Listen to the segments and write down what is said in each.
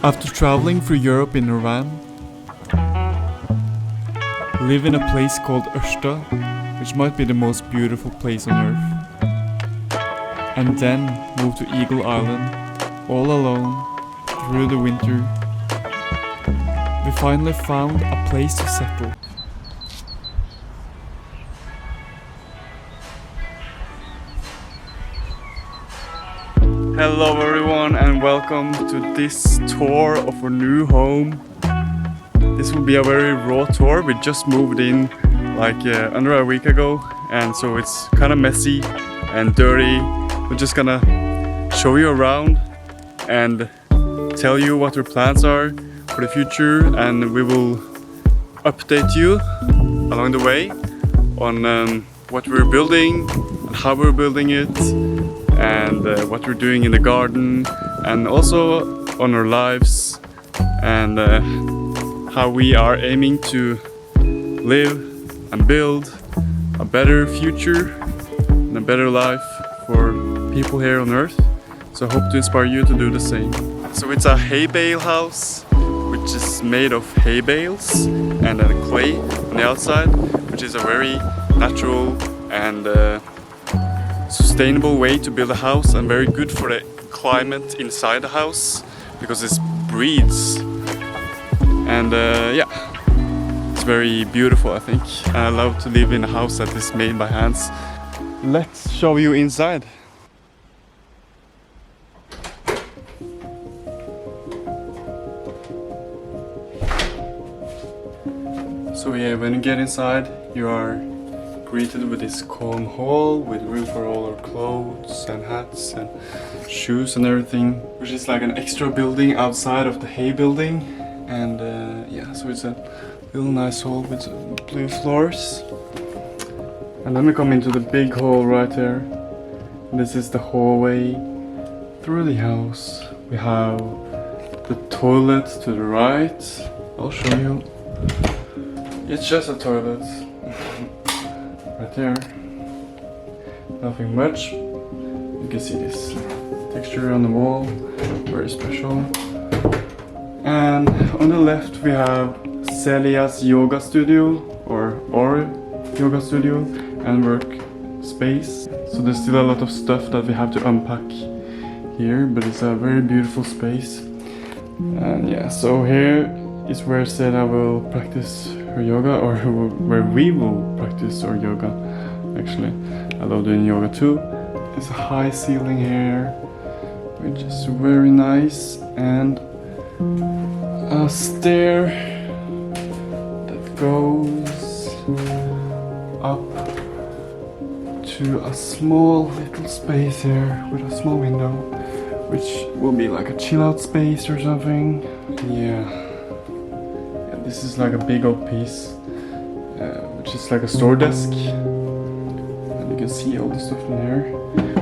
After traveling through Europe in a van, live in a place called Ørsta, which might be the most beautiful place on earth, and then move to Eagle Island, all alone, through the winter, we finally found a place to settle. Hello everyone and welcome to this tour of our new home. This will be a very raw tour. We just moved in like under a week ago, and so it's kind of messy and dirty. We're just gonna show you around and tell you what our plans are for the future, and we will update you along the way on what we're building and how we're building it, and what we're doing in the garden, and also on our lives, and how we are aiming to live and build a better future and a better life for people here on earth. So I hope to inspire you to do the same. So it's a hay bale house, which is made of hay bales and then clay on the outside, which is a very natural and sustainable way to build a house, and very good for the climate inside the house because it breathes. And yeah, it's very beautiful, I think. And I love to live in a house that is made by hands. Let's show you inside. So yeah, when you get inside, you are greeted with this calm hall with room for all our clothes and hats and shoes and everything, which is like an extra building outside of the hay building. And yeah, so it's a little nice hall with blue floors. And then we come into the big hall right there. This is the hallway through the house. We have the toilet to the right. I'll show you. It's just a toilet. Right there. Nothing much. You can see this texture on the wall. Very special. And on the left we have Celia's yoga studio, or our yoga studio and work space. So there's still a lot of stuff that we have to unpack here, but it's a very beautiful space. And yeah, so here is where Celia will practice her yoga, or where we will practice our yoga. Actually, I love doing yoga too. There's a high ceiling here, which is very nice, and a stair that goes up to a small little space here with a small window, which will be like a chill out space or something. Yeah, this is like a big old piece, which is like a store desk, and you can see all the stuff in here,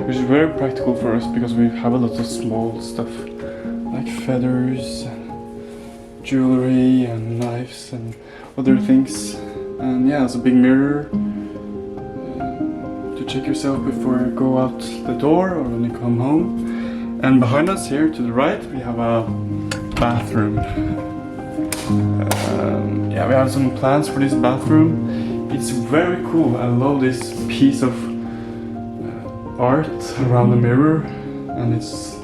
which is very practical for us because we have a lot of small stuff like feathers, jewelry and knives and other things. And yeah, it's a big mirror to check yourself before you go out the door or when you come home. And behind us here to the right we have a bathroom. Yeah, we have some plans for this bathroom. It's very cool. I love this piece of art around the mirror, and it's,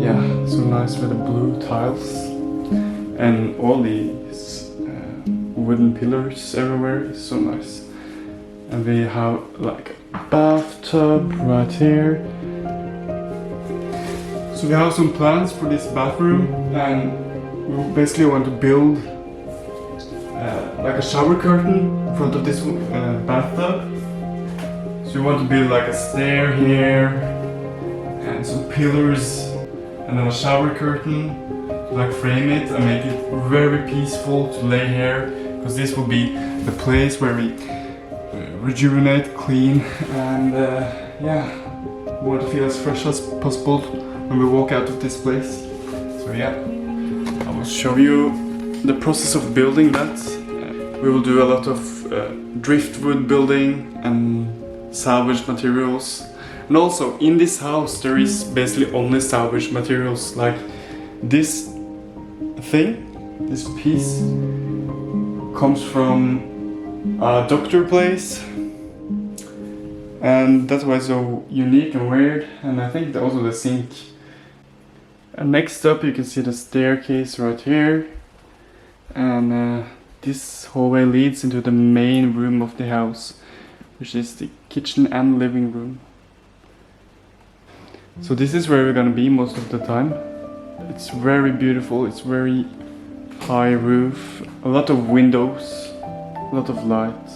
yeah, so nice with the blue tiles and all these wooden pillars everywhere. It's so nice. And we have like a bathtub right here. So we have some plans for this bathroom, and we basically want to build like a shower curtain in front of this bathtub. So we want to build like a stair here and some pillars, and then a shower curtain to like frame it and make it very peaceful to lay here, because this will be the place where we rejuvenate, clean, and yeah, we want to feel as fresh as possible when we walk out of this place. So yeah, I will show you the process of building that. We will do a lot of driftwood building and salvaged materials. And also in this house there is basically only salvaged materials. Like this thing, this piece, comes from a doctor place. And that's why it's so unique and weird. And I think also the sink. And next up you can see the staircase right here. And this hallway leads into the main room of the house, which is the kitchen and living room. So this is where we're gonna be most of the time. It's very beautiful, it's very high roof, a lot of windows, a lot of light,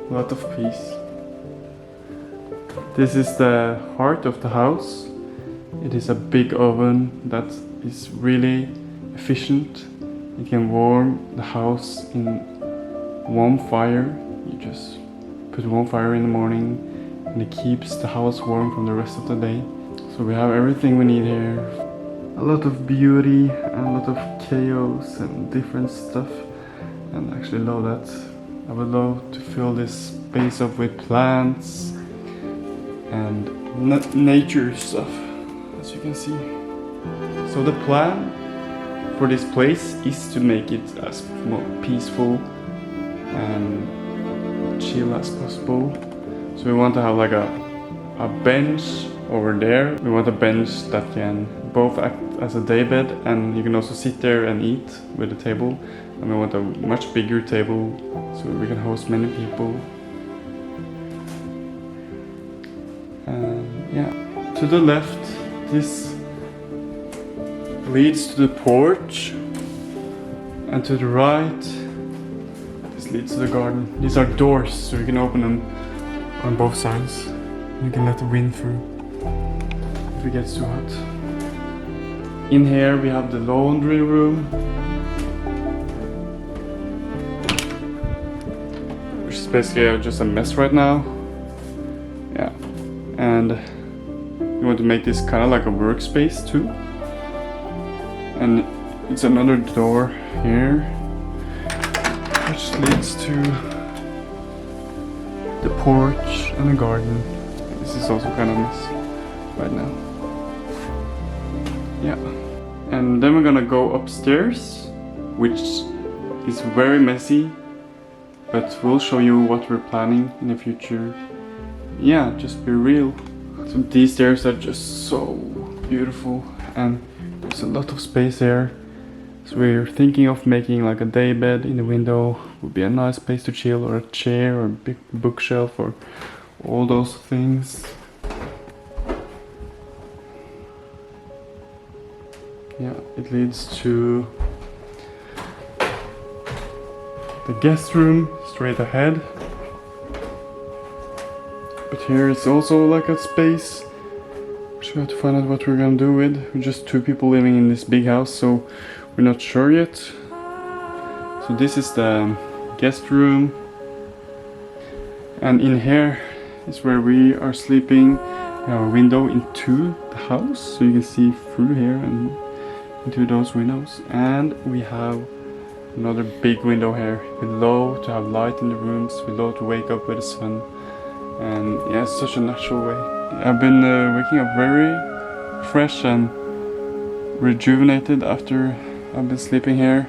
a lot of peace. This is the heart of the house. It is a big oven that is really efficient. It can warm the house in one fire. You just put one fire in the morning and it keeps the house warm from the rest of the day. So we have everything we need here. A lot of beauty and a lot of chaos and different stuff. And I actually love that. I would love to fill this space up with plants and nature stuff, as you can see. So the plan for this place is to make it as more peaceful and chill as possible. So we want to have like a bench over there. We want a bench that can both act as a daybed and you can also sit there and eat with a table. And we want a much bigger table so we can host many people. And yeah, to the left, this leads to the porch, and to the right, this leads to the garden. These are doors, so you can open them on both sides. You can let the wind through if it gets too hot. In here we have the laundry room, which is basically just a mess right now. Yeah, and we want to make this kind of like a workspace too. And it's another door here, which leads to the porch and the garden. This is also kind of a mess right now. Yeah. And then we're gonna go upstairs, which is very messy, but we'll show you what we're planning in the future. Yeah, just be real. So these stairs are just so beautiful, and there's a lot of space here. So we're thinking of making like a day bed in the window. Would be a nice place to chill, or a chair, or a big bookshelf, or all those things. Yeah, it leads to the guest room straight ahead. But here it's also like a space which we have to find out what we're gonna do with. We're just two people living in this big house, so we're not sure yet. So this is the guest room, and in here is where we are sleeping. We have a window into the house, so you can see through here and into those windows. And we have another big window here. We love to have light in the rooms. We love to wake up with the sun, and yeah, it's such a natural way. I've been waking up very fresh and rejuvenated after I've been sleeping here,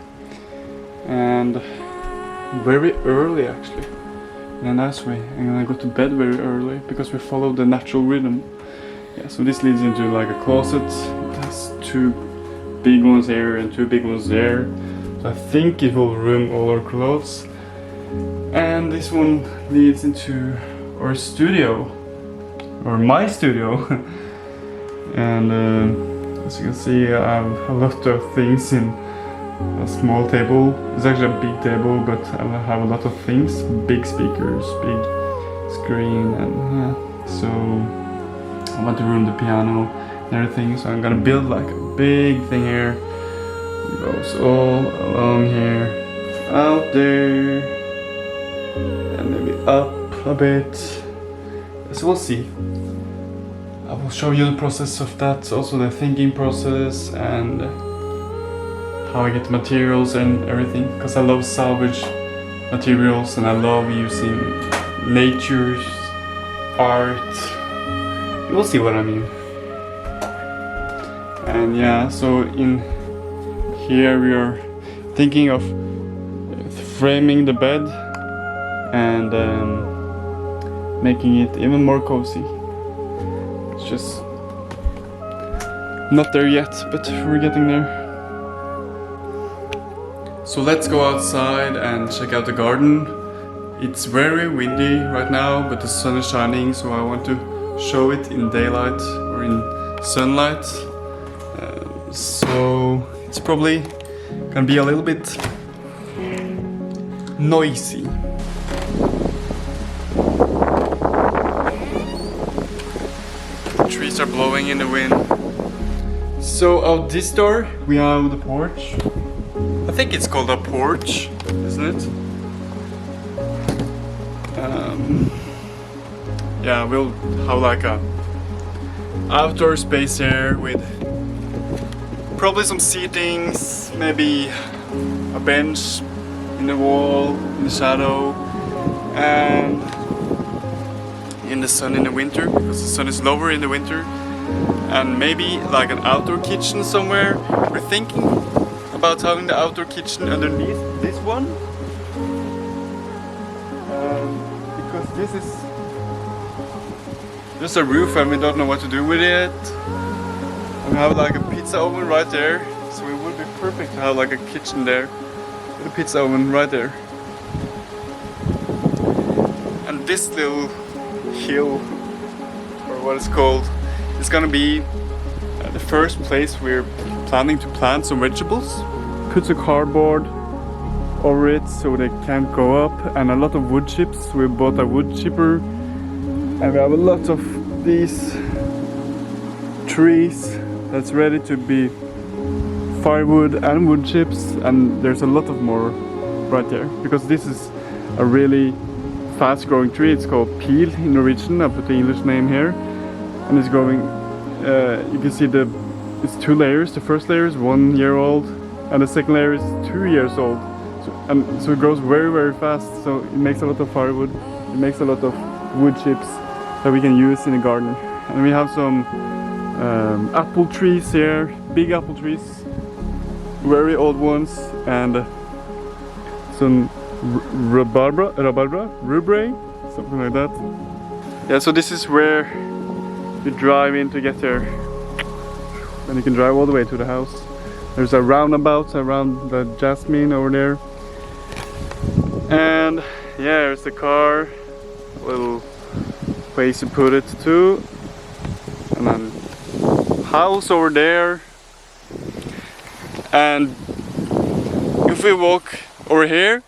and very early actually, in a nice way. And I go to bed very early because we follow the natural rhythm. Yeah, so this leads into like a closet. It has two big ones here and two big ones there. So I think it will room all our clothes. And this one leads into our studio, or my studio. And as you can see, I have a lot of things in a small table. It's actually a big table, but I have a lot of things. Big speakers, big screen, and yeah. So I want to room the piano and everything, so I'm gonna build like a big thing here. It goes all along here, out there, and maybe up a bit. So we'll see. I will show you the process of that, also the thinking process and how I get the materials and everything, because I love salvage materials and I love using nature's art. You'll see what I mean. And yeah, so in here we are thinking of framing the bed and making it even more cozy. It's just not there yet, but we're getting there. So let's go outside and check out the garden. It's very windy right now, but the sun is shining, so I want to show it in daylight or in sunlight. So it's probably gonna be a little bit noisy. The trees are blowing in the wind. So out this door we have the porch. I think it's called a porch, isn't it? Yeah, we'll have like a outdoor space here with probably some seatings, maybe a bench in the wall, in the shadow, and in the sun in the winter, because the sun is lower in the winter, and maybe like an outdoor kitchen somewhere. We're thinking about having the outdoor kitchen underneath this one, because this is just a roof and we don't know what to do with it. And we have like a pizza oven right there, so it would be perfect to have like a kitchen there with a pizza oven right there. And this little hill, or what it's called, is gonna be the first place we're planning to plant some vegetables. Put the cardboard over it so they can't go up, and a lot of wood chips. We bought a wood chipper, and we have a lot of these trees that's ready to be firewood and wood chips, and there's a lot of more right there, because this is a really fast growing tree. It's called peel in Norwegian. I put the English name here, and it's growing. You can see it's 2 layers. The first layer is 1 year old and the second layer is 2 years old, so it grows very, very fast. So it makes a lot of firewood, it makes a lot of wood chips that we can use in the garden. And we have some apple trees here, big apple trees, very old ones, and some rhubarb, something like that. Yeah, so this is where you drive in to get there, and you can drive all the way to the house. There's a roundabout around the jasmine over there, and yeah, there's the car, a little place to put it too, and then house over there. And if we walk over here,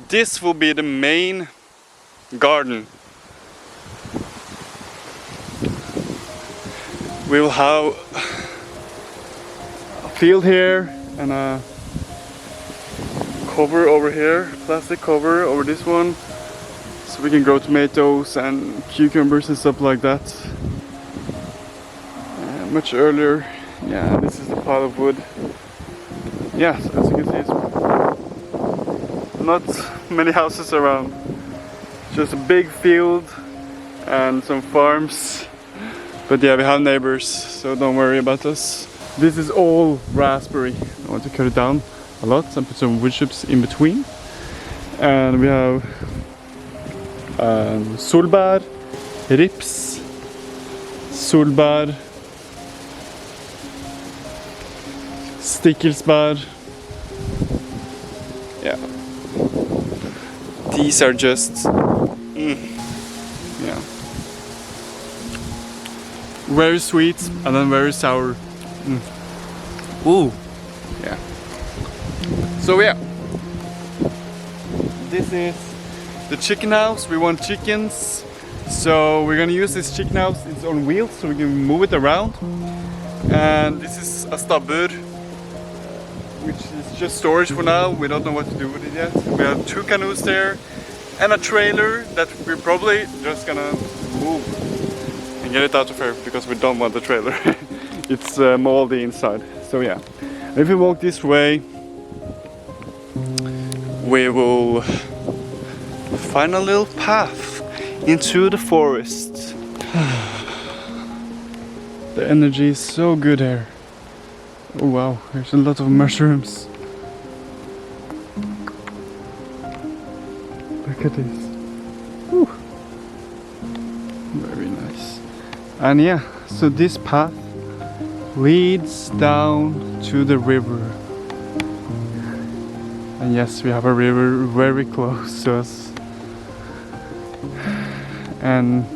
this will be the main garden. We will have a field here and a cover over here, plastic cover over this one, so we can grow tomatoes and cucumbers and stuff like that. Much earlier, yeah, this is the pile of wood. Yeah, so as you can see, it's not many houses around, just a big field and some farms. But yeah, we have neighbors, so don't worry about us. This is all raspberry. I want to cut it down a lot and put some wood chips in between. And we have solbær, rips, solbær, stikkelsbær. Yeah, these are just yeah, very sweet and then very sour. Ooh, yeah. So yeah, this is the chicken house. We want chickens, so we're gonna use this chicken house. It's on wheels, so we can move it around. And this is a stabbur, which is just storage for now. We don't know what to do with it yet. We have 2 canoes there and a trailer that we're probably just gonna move and get it out of here, because we don't want the trailer. It's moldy inside. So yeah, if we walk this way, we will find a little path into the forest. The energy is so good here. Oh wow, there's a lot of mushrooms. Look at this. Whew. Very nice. And yeah, so this path leads down to the river. And yes, we have a river very close to us. And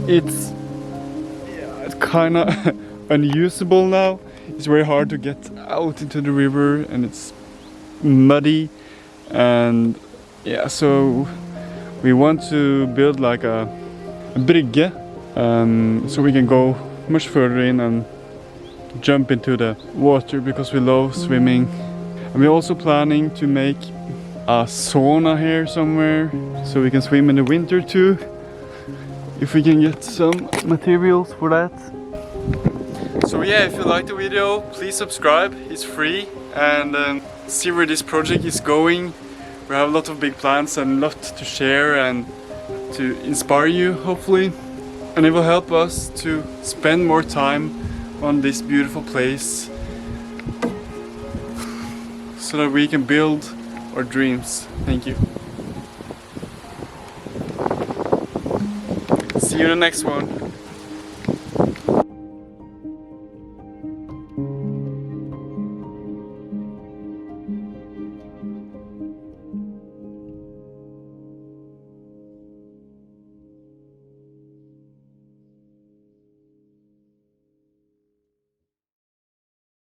it's kind of unusable now. It's very hard to get out into the river and it's muddy. And yeah, so we want to build like a brygge, so we can go much further in and jump into the water because we love swimming. And we're also planning to make a sauna here somewhere so we can swim in the winter too, if we can get some materials for that. So yeah, if you like the video, please subscribe, it's free, and see where this project is going. We have a lot of big plans and a lot to share and to inspire you, hopefully. And it will help us to spend more time on this beautiful place so that we can build our dreams. Thank you. See you in the next one.